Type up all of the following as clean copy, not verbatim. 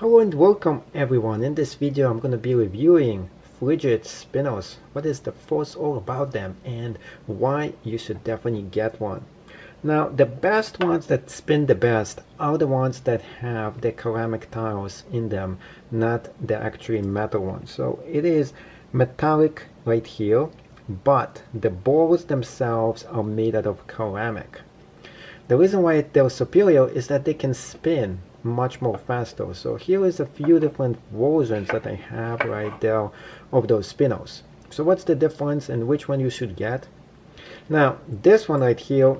Hello and welcome everyone. In this video I'm going to be reviewing fidget spinners. What is the fuss all about them and why you should definitely get one. Now the best ones that spin the best are the ones that have the ceramic tiles in them, not the actually metal ones. So it is metallic right here, but the balls themselves are made out of ceramic. The reason why they're superior is that they can spin much more faster. So here is a few different versions that I have right there of those spinners. So what's the difference and which one you should get? Now this one right here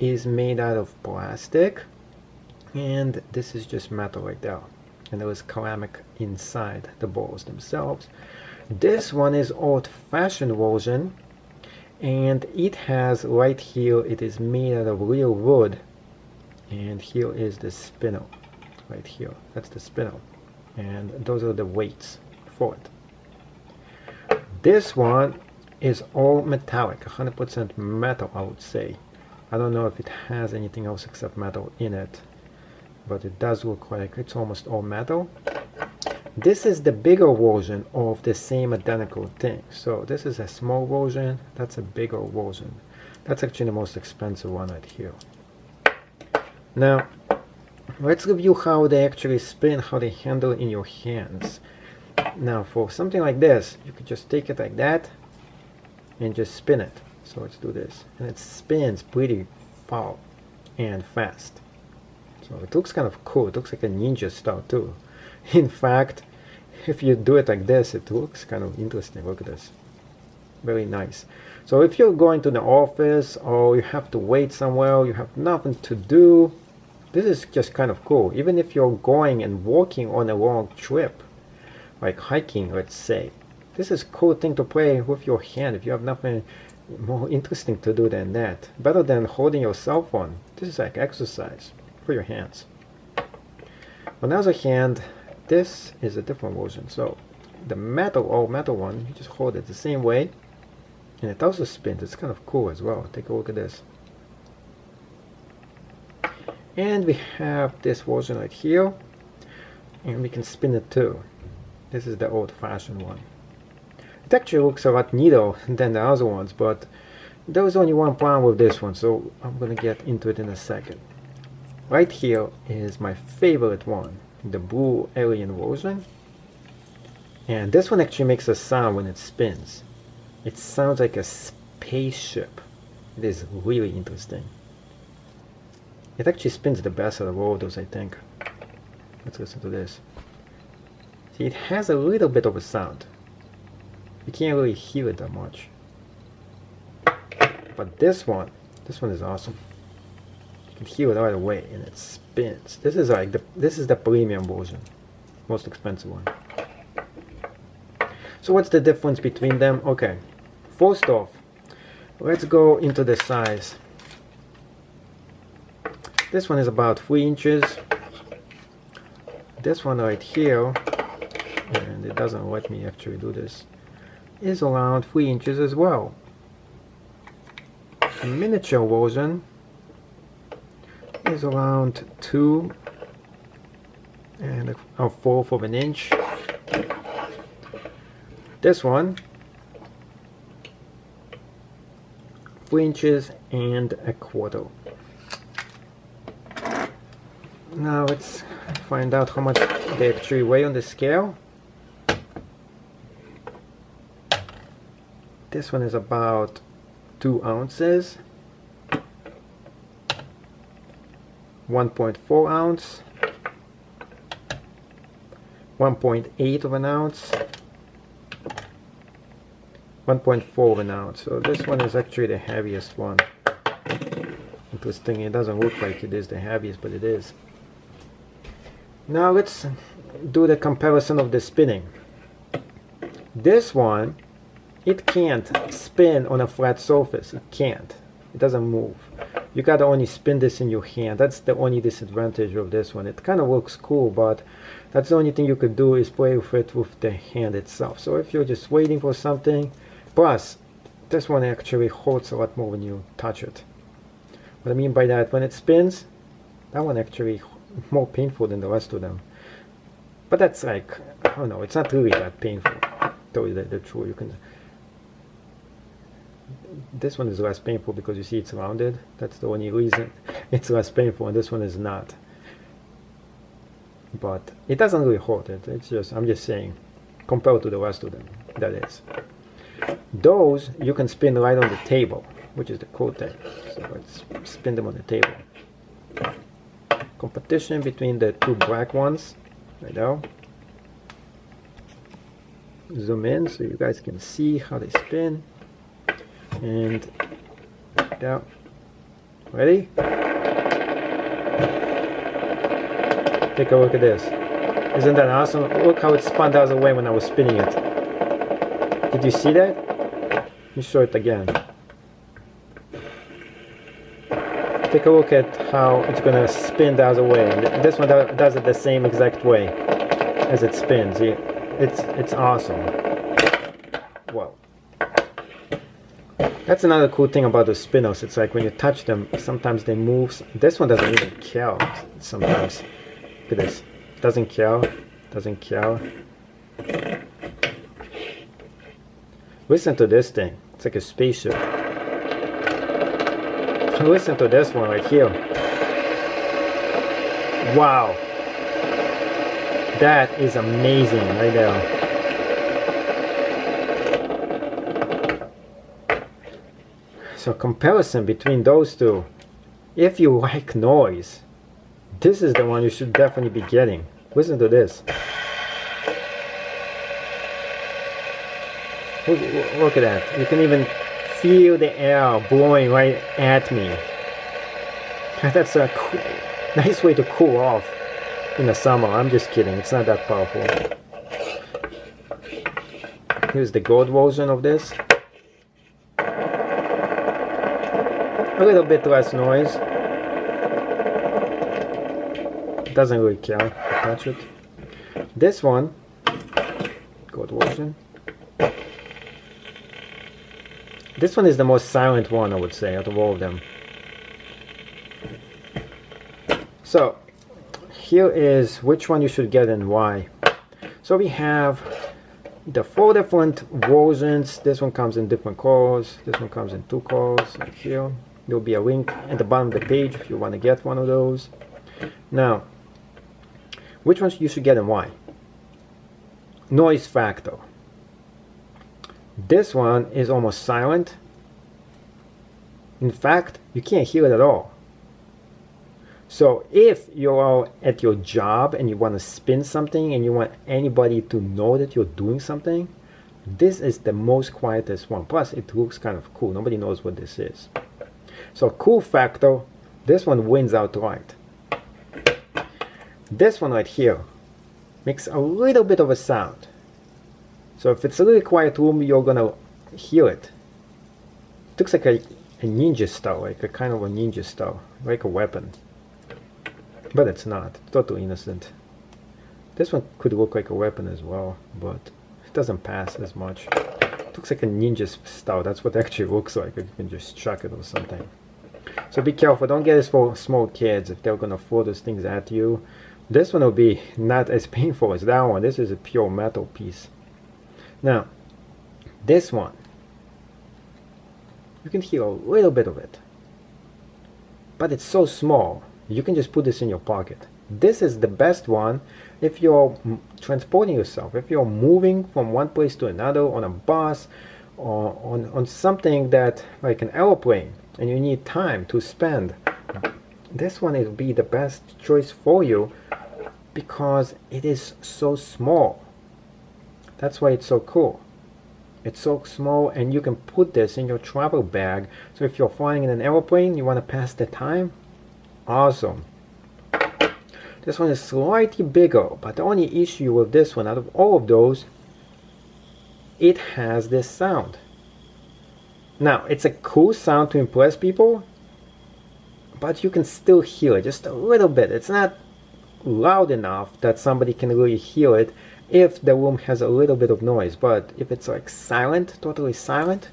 is made out of plastic, and this is just metal right there, and there is ceramic inside the balls themselves. This one is old-fashioned version, and it has right here, it is made out of real wood, and here is the spinner right here. That's the spinner, and those are the weights for it. This one is all metallic, 100% metal, I would say. I don't know if it has anything else except metal in it, but it does look like it's almost all metal. This is the bigger version of the same identical thing. So this is a small version, that's a bigger version. That's actually the most expensive one right here. Now let's review how they actually spin, how they handle in your hands. Now for something like this, you could just take it like that and just spin it. So let's do this, and it spins pretty far and fast. So it looks kind of cool. It looks like a ninja style too. In fact, if you do it like this, it looks kind of interesting. Look at this, very nice. So if you're going to the office or you have to wait somewhere, you have nothing to do, this is just kind of cool. Even if you're going and walking on a long trip, like hiking, let's say, this is a cool thing to play with your hand if you have nothing more interesting to do than that. Better than holding your cell phone. This is like exercise for your hands. On the other hand, this is a different version. So the all metal one, you just hold it the same way, and it also spins. It's kind of cool as well. Take a look at this. And we have this version right here, and we can spin it too. This is the old-fashioned one. It actually looks a lot neater than the other ones, but there was only one problem with this one, so I'm gonna get into it in a second. Right here is my favorite one, the blue alien version, and this one actually makes a sound when it spins. It sounds like a spaceship. It is really interesting. It actually spins the best out of all of those, I think. Let's listen to this. See, it has a little bit of a sound. You can't really hear it that much. But this one is awesome. You can hear it right away, and it spins. This is like this is the premium version, most expensive one. So what's the difference between them? Okay, first off, let's go into the size. This one is about 3 inches. This one right here, and it doesn't let me actually do this, is around 3 inches as well. The miniature version is around 2 and a fourth of an inch. This one, 3 inches and a quarter. Now let's find out how much they actually weigh on the scale. This one is about 2 ounces, 1.4 ounce, 1.8 of an ounce, 1.4 of an ounce. So this one is actually the heaviest one. Interesting, it doesn't look like it is the heaviest, but it is. Now let's do the comparison of the spinning. This one, it can't spin on a flat surface. It can't. It doesn't move. You gotta only spin this in your hand. That's the only disadvantage of this one. It kind of looks cool, but that's the only thing you could do is play with it with the hand itself. So if you're just waiting for something, plus this one actually hurts a lot more when you touch it. What I mean by that, when it spins, that one actually more painful than the rest of them. But that's like, I don't know, it's not really that painful. To tell you the truth, you can. This one is less painful because you see it's rounded. That's the only reason it's less painful, and this one is not. But it doesn't really hurt. It's just, I'm just saying, compared to the rest of them, that is. Those you can spin right on the table, which is the cool thing. So let's spin them on the table. Competition between the two black ones, right now. Zoom in so you guys can see how they spin. And yeah, ready? Take a look at this. Isn't that awesome? Look how it spun the other way when I was spinning it. Did you see that? Let me show it again. Take a look at how it's gonna spin the other way. This one does it the same exact way as it spins. It's awesome. Wow. That's another cool thing about the spinners. It's like when you touch them, sometimes they move. This one doesn't even care sometimes. Look at this. Doesn't care. Doesn't care. Listen to this thing. It's like a spaceship. Listen to this one right here. Wow. That is amazing right there. So comparison between those two. If you like noise, this is the one you should definitely be getting. Listen to this. Look at that. You can even feel the air blowing right at me. That's a cool, nice way to cool off in the summer. I'm just kidding. It's not that powerful. Here's the gold version of this. A little bit less noise. Doesn't really care if you touch it. This one, gold version. This one is the most silent one, I would say, out of all of them. So, here is which one you should get and why. So we have the 4 different versions. This one comes in different colors. This one comes in 2 colors. Like here, there'll be a link at the bottom of the page if you want to get one of those. Now, which ones you should get and why? Noise factor. This one is almost silent. In fact, you can't hear it at all. So if you're at your job and you want to spin something and you want anybody to know that you're doing something, this is the most quietest one. Plus, it looks kind of cool. Nobody knows what this is. So cool factor, this one wins outright. This one right here makes a little bit of a sound. So if it's a really quiet room, you're gonna hear it. It looks like a ninja style, like a kind of a ninja style, like a weapon. But it's not, totally innocent. This one could look like a weapon as well, but it doesn't pass as much. It looks like a ninja style, that's what it actually looks like. You can just chuck it or something. So be careful, don't get this for small kids if they're gonna throw those things at you. This one will be not as painful as that one. This is a pure metal piece. Now, this one, you can hear a little bit of it, but it's so small, you can just put this in your pocket. This is the best one if you're transporting yourself, if you're moving from one place to another on a bus or on something that, like an airplane, and you need time to spend. This one will be the best choice for you because it is so small. That's why it's so cool. It's so small and you can put this in your travel bag. So if you're flying in an airplane, you want to pass the time, awesome. This one is slightly bigger, but the only issue with this one, out of all of those, it has this sound. Now, it's a cool sound to impress people, but you can still hear it just a little bit. It's not loud enough that somebody can really hear it if the room has a little bit of noise. But if it's like silent, totally silent,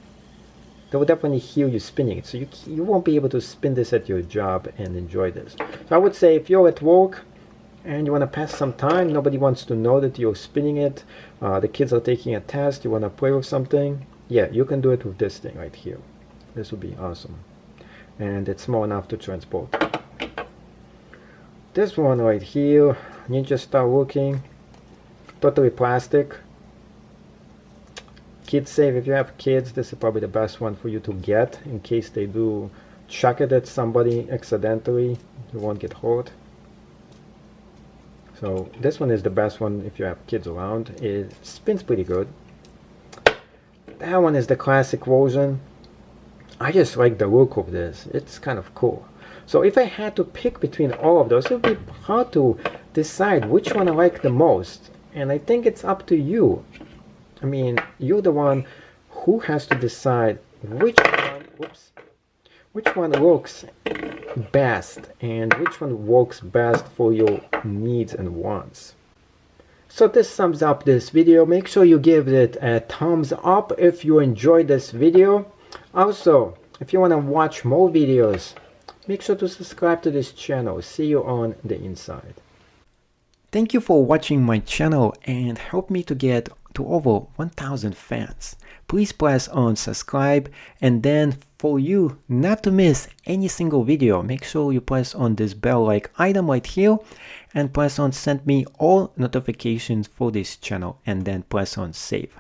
they will definitely hear you spinning it. So you won't be able to spin this at your job and enjoy this. So I would say if you're at work and you want to pass some time. Nobody wants to know that you're spinning it. The kids are taking a test. You want to play with something. Yeah, you can do it with this thing right here. This would be awesome. And it's small enough to transport. This one right here, Ninja Star looking. Totally plastic. Kid safe. If you have kids, this is probably the best one for you to get in case they do chuck it at somebody accidentally. You won't get hurt. So this one is the best one if you have kids around. It spins pretty good. That one is the classic version. I just like the look of this. It's kind of cool. So if I had to pick between all of those, it would be hard to decide which one I like the most. And I think it's up to you. I mean, you're the one who has to decide which one looks best and which one works best for your needs and wants. So this sums up this video. Make sure you give it a thumbs up if you enjoyed this video. Also, if you want to watch more videos, make sure to subscribe to this channel. See you on the inside. Thank you for watching my channel and help me to get to over 1,000 fans. Please press on subscribe, and then for you not to miss any single video, make sure you press on this bell-like item right here and press on send me all notifications for this channel, and then press on save.